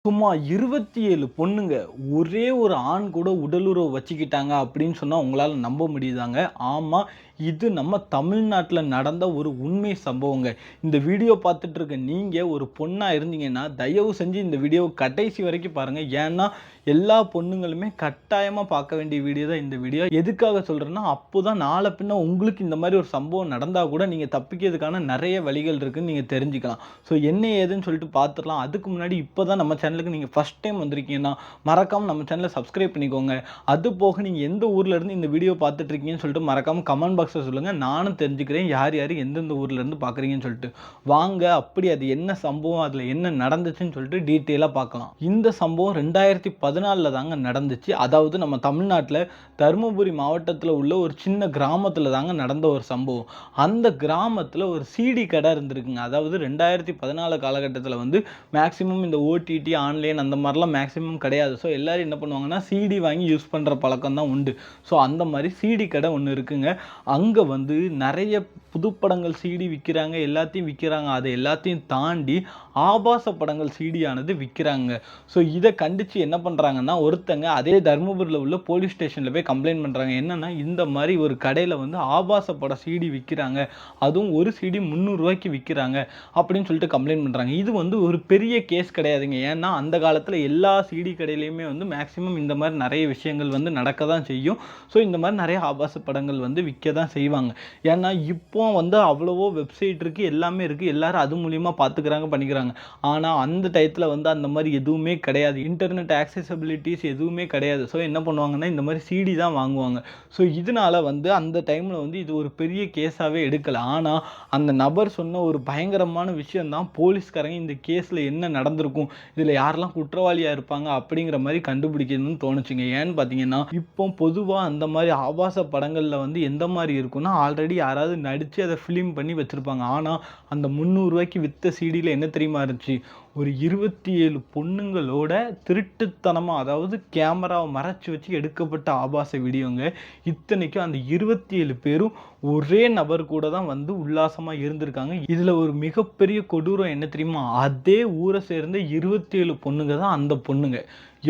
சும்மா 27 பொண்ணுங்க ஒரே ஒரு ஆண் கூட உடலுறவு வச்சுக்கிட்டாங்க அப்படின்னு சொன்னா உங்களால நம்ப முடியுதாங்க? ஆமா, இது நம்ம தமிழ்நாட்டுல நடந்த ஒரு உண்மை சம்பவங்க. இந்த வீடியோ பார்த்துட்டு இருக்க நீங்க ஒரு பொண்ணா இருந்தீங்கன்னா, தயவு செஞ்சு இந்த வீடியோவ கடைசி வரைக்கும் பாருங்க. ஏன்னா, எல்லா பொண்ணுங்களுமே கட்டாயமா பார்க்க வேண்டிய வீடியோ தான் இந்த வீடியோ. எதுக்காக சொல்றேன்னா, அப்போதான் நாள பின்ன உங்களுக்கு இந்த மாரி ஒரு சம்பவம் நடந்தா கூட நீங்க தப்பிக்கிறதுக்கான நெறைய வழிகள் இருக்குன்னு நீங்க தெரிஞ்சுக்கலாம். ஸோ என்ன ஏதுன்னு சொல்லிட்டு பார்த்துடலாம். அதுக்கு முன்னாடி இப்பதான் நம்ம சேனலுக்கு நீங்க ஃபர்ஸ்ட் டைம் வந்திருக்கீங்கன்னா, மறக்காம நம்ம சேனலை சப்ஸ்கிரைப் பண்ணிக்கோங்க. அது போக நீங்க எந்த ஊர்ல இருந்து இந்த வீடியோ பார்த்துட்டு இருக்கீங்கன்னு சொல்லிட்டு மறக்காம கமெண்ட் பாக்ஸ்ல சொல்லுங்க. நானும் தெரிஞ்சுக்கிறேன் யார் யார் எந்தெந்த ஊர்ல இருந்து பார்க்குறீங்கன்னு சொல்லிட்டு. வாங்க அப்படி அது என்ன சம்பவம், அதுல என்ன நடந்துச்சுன்னு சொல்லிட்டு டீட்டெயிலா பார்க்கலாம். இந்த சம்பவம் 2014ல தாங்க நடந்துச்சு. அதாவது நம்ம தமிழ்நாட்டுல தருமபுரி மாவட்டத்துல உள்ள ஒரு சின்ன கிராமத்துல தாங்க நடந்த ஒரு சம்பவம். அந்த கிராமத்துல ஒரு சிடி கடை இருந்திருக்குங்க. அதாவது 2014 காலகட்டத்துல வந்து மேக்ஸிமம் இந்த ஓடிடி, ஆன்லைன் அந்த மாதிரிலாம் மேக்ஸிமம் கிடையாது. ஸோ எல்லாரும் என்ன பண்ணுவாங்கன்னா, சிடி வாங்கி யூஸ் பண்ணுற பழக்கம் தான் உண்டு. ஸோ அந்த மாதிரி சிடி கடை ஒன்று இருக்குங்க. அங்கே வந்து நிறைய புதுப்படங்கள் சிடி விற்கிறாங்க, எல்லாத்தையும் விற்கிறாங்க. அதை எல்லாத்தையும் தாண்டி ஆபாச படங்கள் சிடியானது விற்கிறாங்க. ஸோ இதை கண்டித்து என்ன பண்ணுறாங்கன்னா, ஒருத்தங்க அதே தருமபுரியில் உள்ள போலீஸ் ஸ்டேஷனில் போய் கம்ப்ளைண்ட் பண்ணுறாங்க. என்னென்னா, இந்த மாதிரி ஒரு கடையில் வந்து ஆபாச படம் சிடி விற்கிறாங்க, அதுவும் ஒரு சிடி 300 ரூபாய்க்கு விற்கிறாங்க அப்படின்னு சொல்லிட்டு கம்ப்ளைண்ட் பண்ணுறாங்க. இது வந்து ஒரு பெரிய கேஸ் கிடையாதுங்க. ஏன்னா அந்த காலத்தில் எல்லா சிடி கடையிலையுமே வந்து மேக்ஸிமம் இந்த மாதிரி நிறைய விஷயங்கள் வந்து நடக்க தான் செய்யும். ஸோ இந்த மாதிரி நிறைய ஆபாச படங்கள் வந்து விற்க தான் செய்வாங்க. ஏன்னா இப்போ வந்து அவ்வளவோ வெப்சைட் இருக்குது, எல்லாமே இருக்குது, எல்லாரும் அது மூலியமாக பார்த்துக்கிறாங்க, பண்ணிக்கிறாங்க. ஆனால் அந்த டயத்தில் வந்து அந்த மாதிரி எதுவுமே கிடையாது. இன்டர்நெட் ஆக்சசபிலிட்டிஸ் எதுவுமே கிடையாது. ஸோ என்ன பண்ணுவாங்கன்னா, இந்த மாதிரி சிடி தான் வாங்குவாங்க. ஸோ இதனால வந்து அந்த டைமில் வந்து இது ஒரு பெரிய கேஸாகவே எடுக்கலை. ஆனால் அந்த நபர் சொன்ன ஒரு பயங்கரமான விஷயம் தான் போலீஸ்காரங்க இந்த கேஸில் என்ன நடந்திருக்கும், இதில் யாரெல்லாம் குற்றவாளியாக இருப்பாங்க அப்படிங்கிற மாதிரி கண்டுபிடிக்கணும்னு தோணுச்சுங்க. ஏன்னு பார்த்தீங்கன்னா, இப்போ பொதுவாக அந்த மாதிரி ஆபாச படங்களில் வந்து எந்த மாதிரி இருக்குன்னா, ஆல்ரெடி யாராவது நடித்து அதை ஃபிலிம் பண்ணி வச்சுருப்பாங்க. ஆனால் அந்த 300 ரூபாய்க்கு விற்ற சிடியில் என்ன தெரியுமா இருந்துச்சு, ஒரு 27 பொண்ணுங்களோட திருட்டுத்தனமாக, அதாவது கேமராவை மறைச்சி வச்சு எடுக்கப்பட்ட ஆபாச வீடியோங்க. இத்தனைக்கும் அந்த 27 பேரும் ஒரே நபர் கூட தான் வந்து உல்லாசமாக இருந்திருக்காங்க. இதில் ஒரு மிகப்பெரிய கொடூரம் என்ன தெரியுமா, அதே ஊரை சேர்ந்த 27 பொண்ணுங்க தான் அந்த பொண்ணுங்க.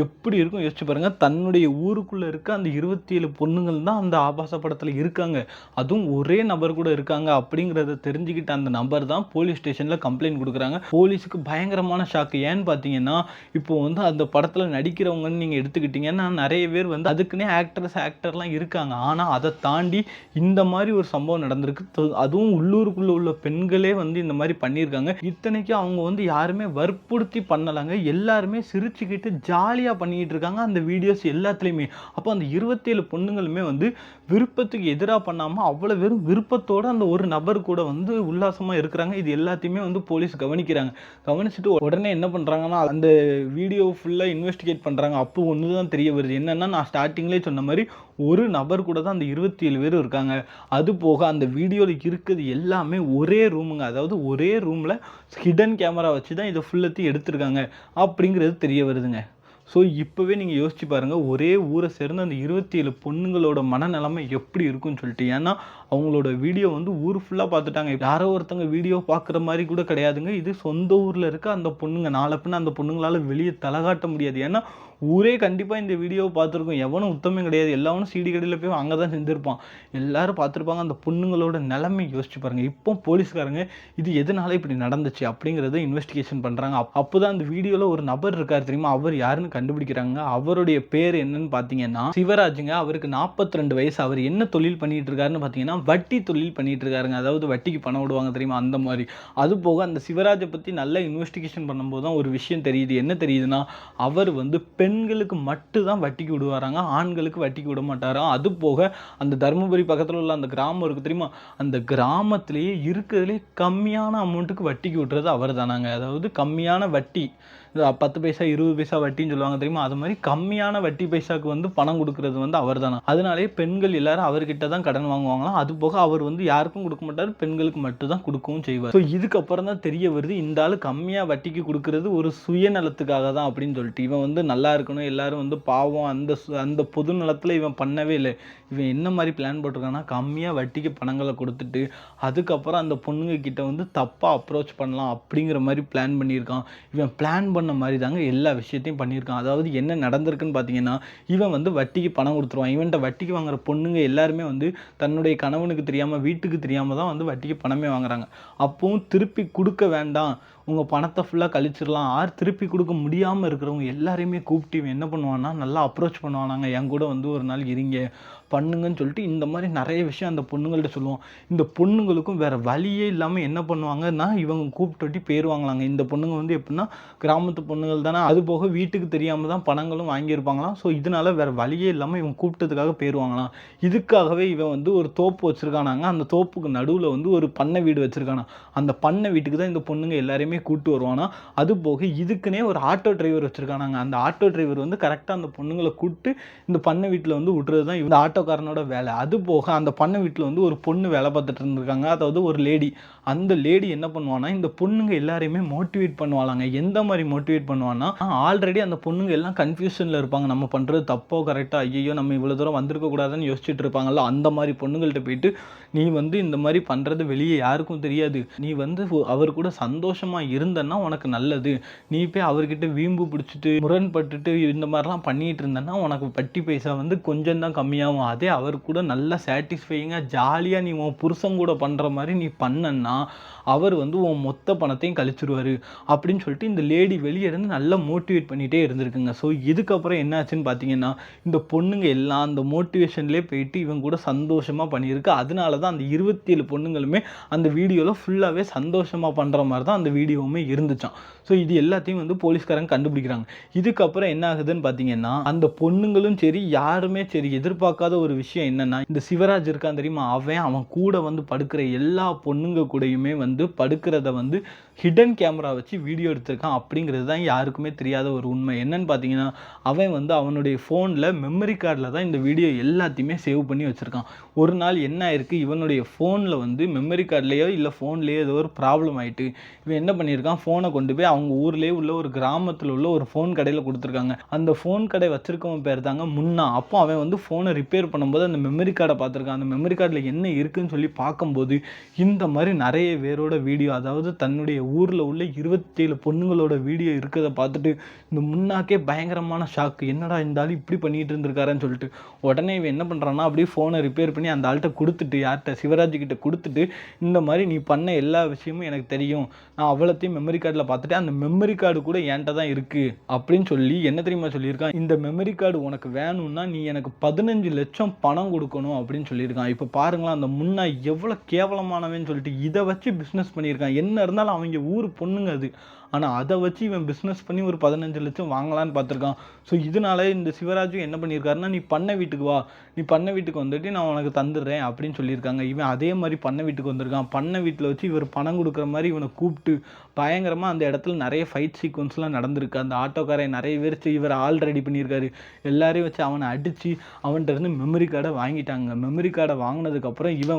எப்படி இருக்கும் யோசிச்சு பாருங்க. தன்னுடைய ஊருக்குள்ள இருக்க அந்த 27 பொண்ணுங்கள் தான் அந்த ஆபாச படத்துல இருக்காங்க, அதுவும் ஒரே நபர் கூட இருக்காங்க. அப்படிங்கிறத தெரிஞ்சுக்கிட்ட அந்த நபர் தான் போலீஸ் ஸ்டேஷன்ல கம்ப்ளைண்ட் கொடுக்குறாங்க. போலீஸுக்கு பயங்கரமான ஷாக்கு. ஏன்னு பார்த்தீங்கன்னா, இப்போ வந்து அந்த படத்துல நடிக்கிறவங்கன்னு நீங்க எடுத்துக்கிட்டீங்கன்னா, நிறைய பேர் வந்து அதுக்குன்னே ஆக்டர்லாம் இருக்காங்க. ஆனா அதை தாண்டி இந்த மாதிரி ஒரு சம்பவம் நடந்திருக்கு. அதுவும் உள்ளூருக்குள்ள உள்ள பெண்களே வந்து இந்த மாதிரி பண்ணியிருக்காங்க. இத்தனைக்கும் அவங்க வந்து யாருமே வற்புறுத்தி பண்ணலாங்க, எல்லாருமே சிரிச்சுக்கிட்டு ஜாலியாக பண்ணிட்டு இருக்காங்க அந்த வீடியோஸ் எல்லாத்துலேயுமே. அப்போ அந்த 27 பொண்ணுங்களுமே வந்து விருப்பத்துக்கு எதிராக பண்ணாமல் அவ்வளோ வெறும் விருப்பத்தோடு அந்த ஒரு நபர் கூட வந்து உல்லாசமாக இருக்கிறாங்க. இது எல்லாத்தையுமே வந்து போலீஸ் கவனிக்கிறாங்க. கவனிச்சுட்டு உடனே என்ன பண்ணுறாங்கன்னா, அந்த வீடியோ ஃபுல்லாக இன்வெஸ்டிகேட் பண்ணுறாங்க. அப்போ ஒன்று தான் தெரிய வருது. என்னென்னா, நான் ஸ்டார்டிங்லேயே சொன்ன மாதிரி ஒரு நபர் கூட தான் அந்த 27 பேர் இருக்காங்க. அது போக அந்த வீடியோவில் இருக்கிறது எல்லாமே ஒரே ரூமுங்க. அதாவது ஒரே ரூமில் ஹிடன் கேமரா வச்சு தான் இதை ஃபுல்லத்தையும் எடுத்திருக்காங்க அப்படிங்கிறது தெரிய வருதுங்க. ஸோ இப்போவே நீங்கள் யோசிச்சு பாருங்கள், ஒரே ஊரை சேர்ந்து அந்த 27 பொண்ணுங்களோட மனநிலைமை எப்படி இருக்குன்னு சொல்லிட்டு. ஏன்னா அவங்களோட வீடியோ வந்து ஊர் ஃபுல்லாக பார்த்துட்டாங்க. யாரோ ஒருத்தங்க வீடியோ பார்க்குற மாதிரி கூட கிடையாதுங்க. இது சொந்த ஊரில் இருக்க அந்த பொண்ணுங்க. நாளை பின்ன அந்த பொண்ணுங்களால் வெளியே தலகாட்ட முடியாது. ஏன்னா ஊரே கண்டிப்பாக இந்த வீடியோவை பார்த்துருக்கோம். எவனும் உத்தமே கிடையாது. எல்லாவனும் சிடி கடையில் போய் அங்கே தான் செஞ்சுருப்பான். எல்லாரும் பார்த்துருப்பாங்க. அந்த பொண்ணுங்களோட நிலைமை யோசிச்சு பாருங்கள். இப்போ போலீஸ்காரங்க இது எதனால இப்படி நடந்துச்சு அப்படிங்கிறத இன்வெஸ்டிகேஷன் பண்ணுறாங்க. அப்போ தான் அந்த வீடியோவில் ஒரு நபர் இருக்கார் தெரியுமா, அவர் யாருன்னு கண்டுபிடிக்கிறாங்க. அவருடைய பேர் என்னன்னு பார்த்தீங்கன்னா சிவராஜுங்க. அவருக்கு 42 வயசு. அவர் என்ன தொழில் பண்ணிட்டு இருக்காருன்னு பார்த்தீங்கன்னா, வட்டி தொழில் பண்ணிட்டு இருக்காருங்க. அதாவது வட்டிக்கு பணம் விடுவாங்க தெரியுமா, அந்த மாதிரி. அது போக அந்த சிவராஜை பற்றி நல்லா இன்வெஸ்டிகேஷன் பண்ணும்போது தான் ஒரு விஷயம் தெரியுது. என்ன தெரியுதுன்னா, அவர் வந்து பெண்களுக்கு மட்டும் தான் வட்டிக்கு விடுவாராங்க, ஆண்களுக்கு வட்டிக்கு விட மாட்டாராம். அது போக அந்த தருமபுரி பக்கத்தில் உள்ள அந்த கிராமம் இருக்குது தெரியுமா, அந்த கிராமத்திலேயே இருக்கிறதுலே கம்மியான அமௌண்ட்டுக்கு வட்டிக்கு விட்டுறது அவர் தானாங்க. அதாவது கம்மியான வட்டி, 10 பைசா 20 பைசா வட்டின்னு சொல்லுவாங்க தெரியுமா, அது மாதிரி கம்மியான வட்டி பைசாக்கு வந்து பணம் கொடுக்கறது வந்து அவர் தானா. அதனாலே பெண்கள் எல்லாரும் அவர்கிட்ட தான் கடன் வாங்குவாங்களாம். அது போக அவர் வந்து யாருக்கும் கொடுக்க மாட்டார், பெண்களுக்கு மட்டும் தான் கொடுக்கவும் செய்வார். ஸோ இதுக்கப்புறம் தான் தெரிய வருது, இந்த ஆளு கம்மியாக வட்டிக்கு கொடுக்கறது ஒரு சுயநலத்துக்காக தான் அப்படின்னு சொல்லிட்டு. இவன் வந்து நல்லா இருக்கணும், எல்லாரும் வந்து பாவம், அந்த பொது நலத்தில் இவன் பண்ணவே இல்லை. இவன் என்ன மாதிரி பிளான் போட்டிருக்கான்னா, கம்மியாக வட்டிக்கு பணங்களை கொடுத்துட்டு அதுக்கப்புறம் அந்த பொண்ணுங்க கிட்ட வந்து தப்பாக அப்ரோச் பண்ணலாம் அப்படிங்கிற மாதிரி பிளான் பண்ணியிருக்கான். இவன் பிளான் பண்ண மாதிரி தாங்க எல்லா விஷயத்தையும் பண்ணியிருக்கான். அதாவது என்ன நடந்திருக்குன்னு பார்த்தீங்கன்னா, இவன் வந்து வட்டிக்கு பணம் கொடுத்துருவான். இவன்கிட்ட வட்டிக்கு வாங்குற பொண்ணுங்க எல்லாருமே வந்து தன்னுடைய கணவனுக்கு தெரியாமல், வீட்டுக்கு தெரியாமல் தான் வந்து வட்டிக்கு பணமே வாங்குறாங்க. அப்பவும் திருப்பி கொடுக்க வேண்டாம், உங்கள் பணத்தை ஃபுல்லாக கழிச்சிடலாம், திருப்பி கொடுக்க முடியாமல் இருக்கிறவங்க எல்லாரையுமே கூப்பிட்டு இவன் என்ன பண்ணுவான்னா, நல்லா அப்ரோச் பண்ணுவானாங்க. என் கூட வந்து ஒரு நாள் இருங்க, பண்ணுங்கன்னு சொல்லிட்டு இந்த மாதிரி நிறைய விஷயம் அந்த பொண்ணுங்கள்ட்ட சொல்லுவோம். இந்த பொண்ணுங்களுக்கும் வேறு வழியே இல்லாமல் என்ன பண்ணுவாங்கன்னா, இவங்க கூப்பிட்டு போயிடுவாங்களாங்க. இந்த பொண்ணுங்க வந்து எப்படின்னா கிராமத்து பொண்ணுங்கள் தானே, அது போக வீட்டுக்கு தெரியாமல் தான் பணங்களும் வாங்கியிருப்பாங்களாம். ஸோ இதனால வேறு வழியே இல்லாமல் இவங்க கூப்பிட்டதுக்காக போயிடுவாங்களாம். இதுக்காகவே இவன் வந்து ஒரு தோப்பு வச்சுருக்கானாங்க. அந்த தோப்புக்கு நடுவில் வந்து ஒரு பண்ணை வீடு வச்சுருக்கானா. அந்த பண்ணை வீட்டுக்கு தான் இந்த பொண்ணுங்க எல்லாரையுமே கூப்பிட்டு வருவானா. அது போக இதுக்குன்னே ஒரு ஆட்டோ டிரைவர் வச்சுருக்கானாங்க. அந்த ஆட்டோ டிரைவர் வந்து கரெக்டாக அந்த பொண்ணுங்களை கூப்பிட்டு இந்த பண்ணை வீட்டில் வந்து விட்டுறது தான் இந்த ஆட்டோக்காரனோட வேலை. அது போக அந்த பண்ணை வீட்டில் வந்து ஒரு பொண்ணு வேலை பார்த்துட்டு இருந்திருக்காங்க, அதாவது ஒரு லேடி. அந்த லேடி என்ன பண்ணுவானா, இந்த பொண்ணுங்க எல்லாரையுமே மோட்டிவேட் பண்ணுவாளாங்க. எந்த மாதிரி மோட்டிவேட் பண்ணுவான்னா, ஆல்ரெடி அந்த பொண்ணுங்க எல்லாம் கன்ஃபியூஷனில் இருப்பாங்க. நம்ம பண்ணுறது தப்போ கரெக்டாக, ஐயோ நம்ம இவ்வளோ தூரம் வந்திருக்க கூடாதுன்னு யோசிச்சுட்டு இருப்பாங்கல்ல. அந்த மாதிரி பொண்ணுங்கள்ட்ட போயிட்டு, நீ வந்து இந்த மாதிரி பண்ணுறது வெளியே யாருக்கும் தெரியாது, நீ வந்து அவர் கூட சந்தோஷமாக இருந்தன்னா உனக்கு நல்லது, நீ போய் அவர்கிட்ட வீம்பு பிடிச்சிட்டு முரண்பட்டுட்டு இந்த மாதிரிலாம் பண்ணிட்டு இருந்தன்னா உனக்கு வட்டி பைசா வந்து கொஞ்சம் தான் கம்மியாகும். அதே அவர் கூட நல்லா சாட்டிஸ்ஃபையிங்காக ஜாலியாக நீ உன் புருஷன் கூட பண்ணுற மாதிரி நீ பண்ணன்னா அவர் வந்து உன் மொத்த பணத்தையும் கழிச்சிருவார் அப்படின்னு சொல்லிட்டு இந்த லேடி வெளியே இருந்து நல்லா மோட்டிவேட் பண்ணிகிட்டே இருந்திருக்குங்க. ஸோ இதுக்கப்புறம் என்ன ஆச்சுன்னு பார்த்தீங்கன்னா, இந்த பொண்ணுங்க எல்லாம் அந்த மோட்டிவேஷன்லேயே போயிட்டு இவங்க கூட சந்தோஷமாக பண்ணியிருக்கு. அதனால தான் அந்த 27 பொண்ணுங்களுமே அந்த வீடியோவில் ஃபுல்லாகவே சந்தோஷமாக பண்ணுற மாதிரி தான் அந்த வீடியோவுமே இருந்துச்சான். ஸோ இது எல்லாத்தையும் வந்து போலீஸ்காரங்க கண்டுபிடிக்கிறாங்க. இதுக்கப்புறம் என்ன ஆகுதுன்னு பார்த்தீங்கன்னா, அந்த பொண்ணுங்களும் சரி யாருமே சரி எதிர்பார்க்காத ஒரு விஷயம் என்னென்னா, இந்த சிவராஜ் இருக்கான் தெரியுமா, அவன் கூட வந்து படுக்கிற எல்லா பொண்ணுங்க கூடயுமே வந்து படுக்கிறத வந்து ஹிடன் கேமரா வச்சு வீடியோ எடுத்திருக்கான். அப்படிங்கிறது தான் யாருக்குமே தெரியாத ஒரு உண்மை. என்னன்னு பார்த்தீங்கன்னா, அவன் வந்து அவனுடைய ஃபோனில் மெமரி கார்டில் தான் இந்த வீடியோ எல்லாத்தையுமே சேவ் பண்ணி வச்சுருக்கான். ஒரு நாள் என்ன ஆயிருக்கு, இவனுடைய ஃபோனில் வந்து மெமரி கார்ட்லேயோ இல்லை ஃபோன்லேயோ ஏதோ ஒரு ப்ராப்ளம் ஆகிட்டு இவன் என்ன பண்ணியிருக்கான், ஃபோனை கொண்டு போய் அவங்க ஊர்லேயே உள்ள ஒரு கிராமத்தில் உள்ள ஒரு ஃபோன் கடையில் கொடுத்துருக்காங்க. அந்த ஃபோன் கடை வச்சிருக்கவன் பேர் தாங்க முன்னா. அப்போ அவன் வந்து ஃபோனை ரிப்பேர் பண்ணும்போது அந்த மெமரி கார்டை பார்த்துருக்கான். அந்த மெமரி கார்டில் என்ன இருக்குன்னு சொல்லி பார்க்கும்போது இந்த மாதிரி நிறைய பேரோட வீடியோ, அதாவது தன்னுடைய ஊரில் உள்ள 27 பொண்ணுங்களோட வீடியோ இருக்கிறத பார்த்துட்டு இந்த முன்னாக்கே பயங்கரமான ஷாக்கு. என்னடா இந்த ஆள் இப்படி பண்ணிட்டு இருந்திருக்காருன்னு சொல்லிட்டு உடனே இவன் என்ன பண்ணுறான்னா, அப்படியே ஃபோனை ரிப்பேர் பண்ணி அந்த ஆள்கிட்ட கொடுத்துட்டு, யார்கிட்ட, சிவராஜ்கிட்ட கொடுத்துட்டு, இந்த மாதிரி நீ பண்ண எல்லா விஷயமும் எனக்கு தெரியும், நான் அவ்வளோத்தையும் மெமரி கார்டில் பார்த்துட்டு அந்த மெமரி கார்டு கூட என்கிட்ட தான் இருக்குது அப்படின்னு சொல்லி என்ன தெரியுமா சொல்லியிருக்கான், இந்த மெமரி கார்டு உனக்கு வேணும்னா நீ எனக்கு 15 லட்சம் பணம் கொடுக்கணும் அப்படின்னு சொல்லியிருக்கான். இப்போ பாருங்களா அந்த முன்னா எவ்வளோ கேவலமானவன்னு சொல்லிட்டு இதை வச்சு பிஸ்னஸ் பண்ணியிருக்கான். என்ன இருந்தாலும் அவங்க ஊர் பொண்ணுங்க அது, ஆனால் அதை வச்சு இவன் பிஸ்னஸ் பண்ணி ஒரு 15 லட்சம் வாங்கலான்னு பார்த்துருக்கான். ஸோ இதனால இந்த சிவராஜும் என்ன பண்ணியிருக்காருன்னா, நீ பண்ண வீட்டுக்கு வா, நீ பண்ண வீட்டுக்கு வந்துட்டு நான் உனக்கு தந்துடுறேன் அப்படின்னு சொல்லியிருக்காங்க. இவன் அதே மாதிரி பண்ண வீட்டுக்கு வந்திருக்கான். பண்ண வீட்டில் வச்சு இவர் பணம் கொடுக்குற மாதிரி இவனை கூப்பிட்டு பயங்கரமாக அந்த இடத்துல நிறைய ஃபைட் சீக்வன்ஸ்லாம் நடந்திருக்கு. அந்த ஆட்டோக்காரன் நிறைய பேர் இவர் ஆல் ரெடி பண்ணியிருக்காரு. எல்லாரையும் வச்சு அவனை அடித்து அவன்கிட்ட இருந்து மெமரி கார்டை வாங்கிட்டாங்க. மெமரி கார்டை வாங்கினதுக்கப்புறம் இவனை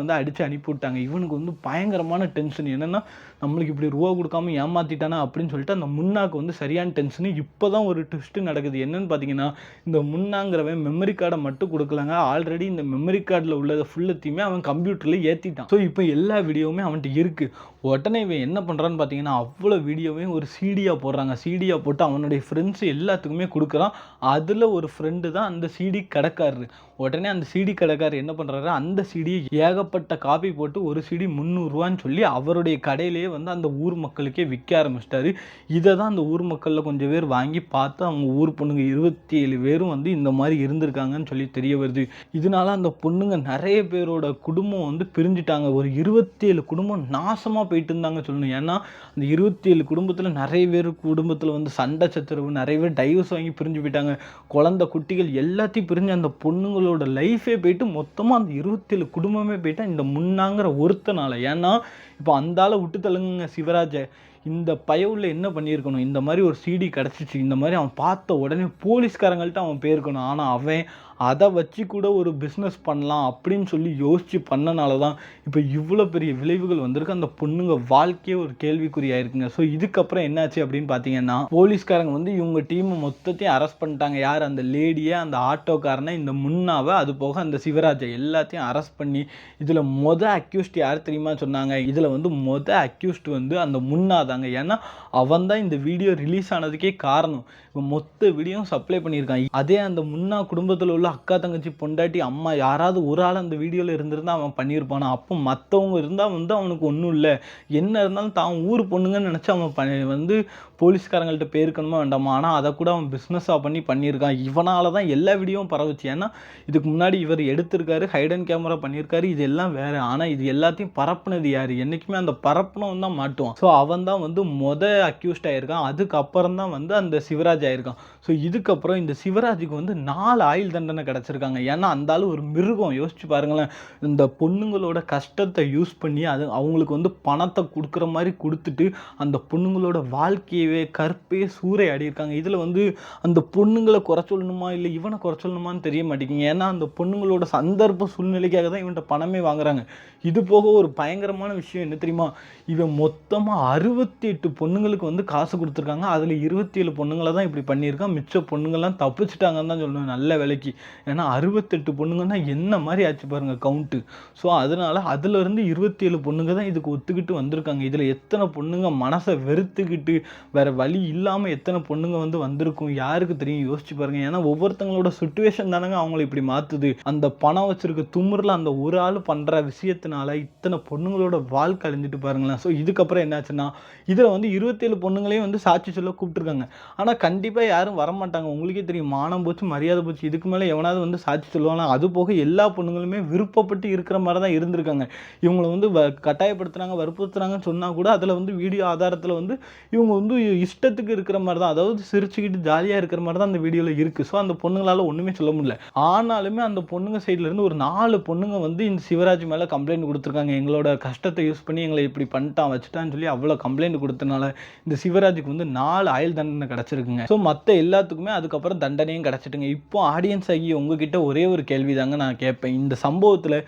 வந்து அடித்து அனுப்பிவிட்டாங்க. இவனுக்கு வந்து பயங்கரமான டென்ஷன். என்னென்னா, நம்மளுக்கு இப்படி ரூபா கொடுக்காம ஏமாற்றிட்டானா அப்படின்னு சொல்லிட்டு அந்த முன்னாக்கு வந்து சரியான டென்ஷனு. இப்போ தான் ஒரு ட்விஸ்ட்டு நடக்குது. என்னன்னு பார்த்தீங்கன்னா, இந்த முன்னாங்கிறவன் மெமரி கார்டை மட்டும் கொடுக்கலாங்க, ஆல்ரெடி இந்த மெமரி கார்டில் உள்ளதை ஃபுல்லத்தையுமே அவன் கம்ப்யூட்டரில் ஏற்றிட்டான். ஸோ இப்போ எல்லா வீடியோவுமே அவன்கிட்ட இருக்குது. உடனே இவன் என்ன பண்ணுறான்னு பார்த்தீங்கன்னா, அவ்வளோ வீடியோவையும் ஒரு சீடியாக போடுறாங்க. சீடியாக போட்டு அவனுடைய ஃப்ரெண்ட்ஸு எல்லாத்துக்குமே கொடுக்குறான். அதில் ஒரு ஃப்ரெண்டு தான் அந்த சீடி கடைக்காரரு. உடனே அந்த சீடி கடைக்காரர் என்ன பண்ணுறாரு, அந்த சீடியை ஏகப்பட்ட காப்பி போட்டு ஒரு சீடி 300 சொல்லி அவருடைய கடையிலேயே வந்து அந்த ஊர் மக்களுக்கே விற்க ஆரம்பிச்சிட்டாரு. இதை தான் அந்த ஊர் மக்களில் கொஞ்சம் பேர் வாங்கி பார்த்து அவங்க ஊர் பொண்ணுங்க 27 பேரும் வந்து இந்த மாதிரி இருந்திருக்காங்கன்னு சொல்லி தெரிய வருது. இதனால அந்த பொண்ணுங்க நிறைய பேரோட குடும்பம் வந்து பிரிஞ்சுட்டாங்க. ஒரு 27 குடும்பம் நாசமாக போயிட்டு இருந்தாங்க சொல்லணும். ஏன்னா அந்த 27 குடும்பத்தில் நிறைய பேர் குடும்பத்தில் வந்து சண்டை சச்சரவு, நிறைய பேர் டைவர்ஸ் வாங்கி பிரிஞ்சு போயிட்டாங்க. குழந்தை குட்டிகள் எல்லாத்தையும் பிரிஞ்சு அந்த பொண்ணுங்களோட லைஃபே போயிட்டு மொத்தமாக அந்த 27 குடும்பமே போயிட்டா இந்த முன்னாங்கிற ஒருத்தனால. ஏன்னா இப்போ அந்த ஆளை விட்டு தள்ளுங்க சிவராஜை, இந்த பயவுள்ள என்ன பண்ணியிருக்கணும், இந்த மாதிரி ஒரு சிடி கிடச்சிச்சு, இந்த மாதிரி அவன் பார்த்த உடனே போலீஸ்காரங்கள்ட்ட அவன் போயிருக்கணும். ஆனால் அவன் அதை வச்சு கூட ஒரு பிஸ்னஸ் பண்ணலாம் அப்படின்னு சொல்லி யோசித்து பண்ணனால தான் இப்போ இவ்வளோ பெரிய விளைவுகள் வந்திருக்கு. அந்த பொண்ணுங்க வாழ்க்கையே ஒரு கேள்விக்குறியாயிருக்குங்க. ஸோ இதுக்கப்புறம் என்னாச்சு அப்படின்னு பார்த்தீங்கன்னா, போலீஸ்காரங்க வந்து இவங்க டீமை மொத்தத்தையும் அரெஸ்ட் பண்ணிட்டாங்க. யார், அந்த லேடியை, அந்த ஆட்டோக்காரனை, இந்த முன்னாவை, அது போக அந்த சிவராஜை எல்லாத்தையும் அரெஸ்ட் பண்ணி இதில் அக்யூஸ்ட் யார் தெரியுமா சொன்னாங்க, இதில் வந்து அக்யூஸ்ட் வந்து அந்த முன்னா தாங்க. பண்ணியிருக்காங்க. ஏன்னா அவன் தான் இந்த வீடியோ ரிலீஸ் ஆனதுக்கே காரணம். இவன் மொத்த வீடியோவும் சப்ளை பண்ணியிருக்கான். அதே அந்த முன்னா குடும்பத்தில் உள்ள அக்கா, தங்கச்சி, பொண்டாட்டி, அம்மா யாராவது ஒரு ஆள் அந்த வீடியோவில் இருந்திருந்தா அவன் பண்ணியிருப்பானா? அப்போ மற்றவங்க இருந்தால் வந்து அவனுக்கு ஒன்றும் இல்லை, என்ன இருந்தாலும் தான் ஊர் பொண்ணுங்கன்னு நினச்சி அவன் வந்து போலீஸ்காரங்கள்ட்ட போயிருக்கணுமா வேண்டாமா? ஆனால் அதை கூட அவன் பிஸ்னஸாக பண்ணியிருக்கான். இவனால தான் எல்லா வீடியோவும் பரவுச்சு. ஏன்னா இதுக்கு முன்னாடி இவர் எடுத்திருக்காரு, ஹைடன் கேமரா பண்ணியிருக்காரு, இது எல்லாம் வேற. ஆனால் இது எல்லாத்தையும் பரப்புனது யார்? என்றைக்குமே அந்த பரப்புனவன் தான் மாட்டுவான். ஸோ அவன் தான் வந்து அக்யூஸ்ட் ஆயிருக்கான். அதுக்கப்புறம் தான் வந்து அந்த சிவராஜ் ஆயிருக்கான். ஸோ இதுக்கப்புறம் இந்த சிவராஜுக்கு வந்து 4 ஆயுள் தண்டனை கிடச்சிருக்காங்க. ஏன்னா அந்த ஆள் ஒரு மிருகம். யோசிச்சு பாருங்களேன், இந்த பொண்ணுங்களோட கஷ்டத்தை யூஸ் பண்ணி அது அவங்களுக்கு வந்து பணத்தை கொடுக்குற மாதிரி கொடுத்துட்டு அந்த பொண்ணுங்களோட வாழ்க்கையவே கற்பே சூறையாடியிருக்காங்க. இதில் வந்து அந்த பொண்ணுங்களை குறை சொல்லணுமா இல்லை இவனை குறை சொல்லணுமான்னு தெரிய மாட்டேங்குங்க. ஏன்னா அந்த பொண்ணுங்களோட சந்தர்ப்ப சூழ்நிலைக்காக தான் இவன்கிட்ட பணமே வாங்குறாங்க. இது போக ஒரு பயங்கரமான விஷயம் என்ன தெரியுமா? இவன் மொத்தமாக 68 பொண்ணுங்களுக்கு வந்து காசு கொடுத்துருக்காங்க. அதில் 27 பொண்ணுங்களை தான் இப்படி பண்ணியிருக்கான். மிச்ச பொண்ணுங்கள்லாம் தப்பிச்சிட்டாங்கன்னு தான் சொல்லணும், நல்ல வேலைக்கு. ஏன்னா 68 பொண்ணுங்கன்னா என்ன மாதிரி ஆச்சு பாருங்க கவுண்ட்டு. ஸோ அதனால அதுலேருந்து 27 பொண்ணுங்க தான் இதுக்கு ஒத்துக்கிட்டு வந்திருக்காங்க. இதில் எத்தனை பொண்ணுங்க மனசை வெறுத்துக்கிட்டு வேற வழி இல்லாமல் எத்தனை பொண்ணுங்க வந்து வந்திருக்கும் யாருக்கு தெரியும்? யோசிச்சு பாருங்க. ஏன்னா ஒவ்வொருத்தங்களோட சுச்சுவேஷன் தானங்க அவங்களை இப்படி மாற்றுது. அந்த பணம் வச்சிருக்க துமுறில் அந்த ஒரு ஆள் பண்ணுற விஷயத்தினால இத்தனை பொண்ணுங்களோட வாழ்க்கை அழிஞ்சிட்டு பாருங்களேன். ஸோ இதுக்கப்புறம் என்னாச்சுன்னா இதில் வந்து 27 பொண்ணுங்களையும் வந்து சாட்சி சொல்ல கூப்பிட்டுருக்காங்க. ஆனால் கண்டிப்பாக யாரும் வரமாட்டாங்க. உங்களுக்கே தெரியும், மானம் போச்சு, மரியாதை போச்சு. இதுக்கு மேலே எவனாவது வந்து சாட்சி சொல்லுவாங்க. அது போக எல்லா பொண்ணுங்களுமே விருப்பப்பட்டு இருக்கிற மாதிரி தான் இருந்திருக்காங்க. இவங்களை வந்து கட்டாயப்படுத்துறாங்க, வற்புறுத்துறாங்கன்னு சொன்னால் கூட அதில் வந்து வீடியோ ஆதாரத்தில் வந்து இவங்க வந்து இஷ்டத்துக்கு இருக்கிற மாதிரி தான், அதாவது சிரிச்சுக்கிட்டு ஜாலியாக இருக்கிற மாதிரி தான் அந்த வீடியோவில் இருக்குது. ஸோ அந்த பொண்ணுங்களால் ஒன்றுமே சொல்ல முடியல. ஆனாலுமே அந்த பொண்ணுங்க சைட்லேருந்து ஒரு 4 பொண்ணுங்க வந்து இந்த சிவராஜ் மேலே கம்ப்ளைண்ட் கொடுத்துருக்காங்க. எங்களோட கஷ்டத்தை யூஸ் பண்ணி எங்களை இப்படி பண்ணிட்டான் வச்சுட்டான்னு சொல்லி அவ்வளோ கம்ப்ளைண்ட் கொடுத்தனால இந்த சிவராஜுக்கு வந்து 4 ஆயுள் தண்டனை கிடச்சிருக்குங்க. ஸோ மற்ற எல்லாத்துக்குமே அதுக்கப்புறம் தண்டனையும் கிடச்சிட்டுங்க. இப்போ ஆடியன்ஸ் ஆகி உங்ககிட்ட ஒரே ஒரு கேள்வி தாங்க நான் கேட்பேன். இந்த சம்பவத்தில்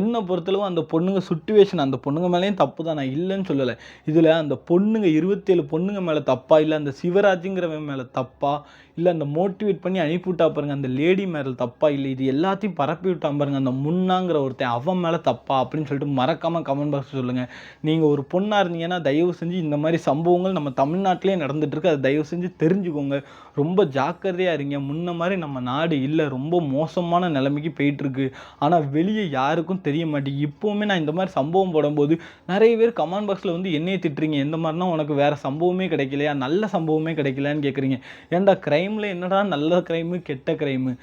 என்ன பொறுத்தளவு அந்த பொண்ணுங்க சுச்சுவேஷன், அந்த பொண்ணுங்க மேலேயும் தப்பு தான், நான் இல்லைன்னு சொல்லலை. இதில் அந்த பொண்ணுங்க 27 பொண்ணுங்க மேலே தப்பா, இல்லை அந்த சிவராஜுங்கிறவன் மேலே தப்பா, இல்லை அந்த மோட்டிவேட் பண்ணி அனுப்பிவிட்டா பாருங்க அந்த லேடி மேலே தப்பா, இல்லை இது எல்லாத்தையும் பரப்பி விட்டான் பாருங்க அந்த முன்னாங்கிற ஒருத்தன் அவன் மேலே தப்பா அப்படின்னு சொல்லிட்டு மறக்காமல் கமெண்ட் பாக்ஸ் சொல்லுங்கள். நீங்கள் ஒரு பொண்ணாக இருந்தீங்கன்னா தயவு செஞ்சு இந்த மாதிரி சம்பவங்கள் நம்ம தமிழ்நாட்டிலே நடந்துகிட்ருக்கு, அதை தயவு செஞ்சு தெரிஞ்சுக்கோங்க. ரொம்ப ஜாக்கிரதையாக இருங்க. முன்ன மாதிரி நம்ம நாடு இல்லை, ரொம்ப மோசமான நிலைமைக்கு போயிட்டுருக்கு. ஆனால் வெளியே யாருக்கும் தெரிய மாட்டேங்குது. இப்போவுமே நான் இந்த மாதிரி சம்பவம் போடும்போது நிறைய பேர் கமெண்ட் பாக்ஸில் வந்து என்னையே திட்டுறீங்க, எந்த மாதிரினா உனக்கு வேறு சம்பவமே கிடைக்கலையா, நல்ல சம்பவமே கிடைக்கலையான்னு கேட்குறீங்க. ஏன்டா கிரைமில் என்னடா நல்ல கிரைமு கெட்ட கிரைமு?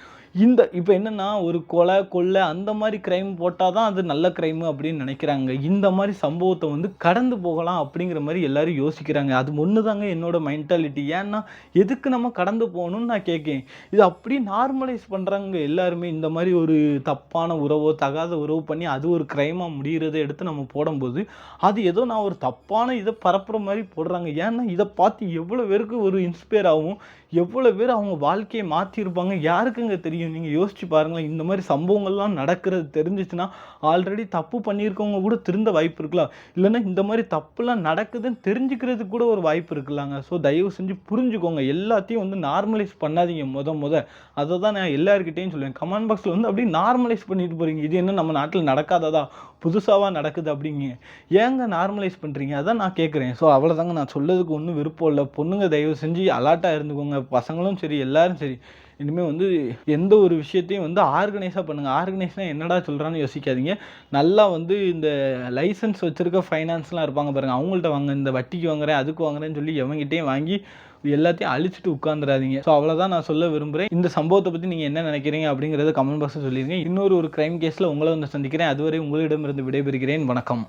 இப்போ என்னென்னா ஒரு கொலை அந்த மாதிரி கிரைம் போட்டால் தான் அது நல்ல கிரைமு அப்படின்னு நினைக்கிறாங்க. இந்த மாதிரி சம்பவத்தை வந்து கடந்து போகலாம் அப்படிங்கிற மாதிரி எல்லாரும் யோசிக்கிறாங்க. அது ஒன்று தாங்க என்னோட மென்டாலிட்டி. ஏன்னா எதுக்கு நம்ம கடந்து போகணும்னு நான் கேட்கேன். இது அப்படியே நார்மலைஸ் பண்ணுறாங்க எல்லாருமே. இந்த மாதிரி ஒரு தப்பான உறவோ தகாத உறவு பண்ணி அது ஒரு கிரைமாக முடிகிறத எடுத்து நம்ம போடும்போது அது ஏதோ நான் ஒரு தப்பான இதை பரப்புகிற மாதிரி போடுறாங்க. ஏன்னா இதை பார்த்து எவ்வளோ பேருக்கு ஒரு இன்ஸ்பயர் ஆகும், எவ்வளோ பேர் அவங்க வாழ்க்கையை மாற்றிருப்பாங்க யாருக்குங்க தெரியும்? நீங்கள் யோசிச்சு பாருங்களேன். இந்த மாதிரி சம்பவங்கள்லாம் நடக்கிறது தெரிஞ்சிச்சுன்னா ஆல்ரெடி தப்பு பண்ணியிருக்கவங்க கூட திருந்த வாய்ப்பு இருக்கலாம். இல்லைன்னா இந்த மாதிரி தப்புலாம் நடக்குதுன்னு தெரிஞ்சுக்கிறதுக்கு கூட ஒரு வாய்ப்பு இருக்குல்லாங்க. ஸோ தயவு செஞ்சு புரிஞ்சுக்கோங்க. எல்லாத்தையும் வந்து நார்மலைஸ் பண்ணாதீங்க. அதை தான் நான் எல்லாருக்கிட்டையும் சொல்லுவேன். கமெண்ட் பாக்ஸில் வந்து அப்படியே நார்மலைஸ் பண்ணிட்டு போகிறீங்க. இது என்ன நம்ம நாட்டில் நடக்காததா, புதுசாக நடக்குது அப்படிங்க? ஏங்க நார்மலைஸ் பண்ணுறீங்க? அதான் நான் கேட்குறேன். ஸோ அவ்வளோதாங்க, நான் சொல்லதுக்கு ஒன்றும் விருப்பம் இல்லை. பொண்ணுங்க தயவு செஞ்சு அலர்ட்டாக இருந்துக்கோங்க. பசங்களும் சரி, எல்லாரும் சரி. இனிமேல் வந்து எந்த ஒரு விஷயத்தையும் வந்து ஆர்கனைஸாக பண்ணுங்கள். ஆர்கனைஸ்னால் என்னடா சொல்கிறான்னு யோசிக்காதீங்க. நல்லா வந்து இந்த லைசன்ஸ் வச்சுருக்க ஃபைனான்ஸ்லாம் இருப்பாங்க பாருங்கள், அவங்கள்ட்ட வாங்க. இந்த வட்டிக்கு வாங்குறேன் அதுக்கு வாங்குறேன்னு சொல்லி எவங்கிட்டையும் வாங்கி எல்லாத்தையும் அழிச்சிட்டு உட்காந்துடாதீங்க. ஸோ அவ்வளோதான் நான் சொல்ல விரும்புகிறேன். இந்த சம்பவத்தை பற்றி நீங்கள் என்ன நினைக்கிறீங்க அப்படிங்கிறத கமெண்ட் பாக்ஸில் சொல்லிடுங்க. இன்னொரு கிரைம் கேஸில் உங்களை வந்து சந்திக்கிறேன். அதுவரை உங்களிடமிருந்து விடைபெறுகிறேன். வணக்கம்.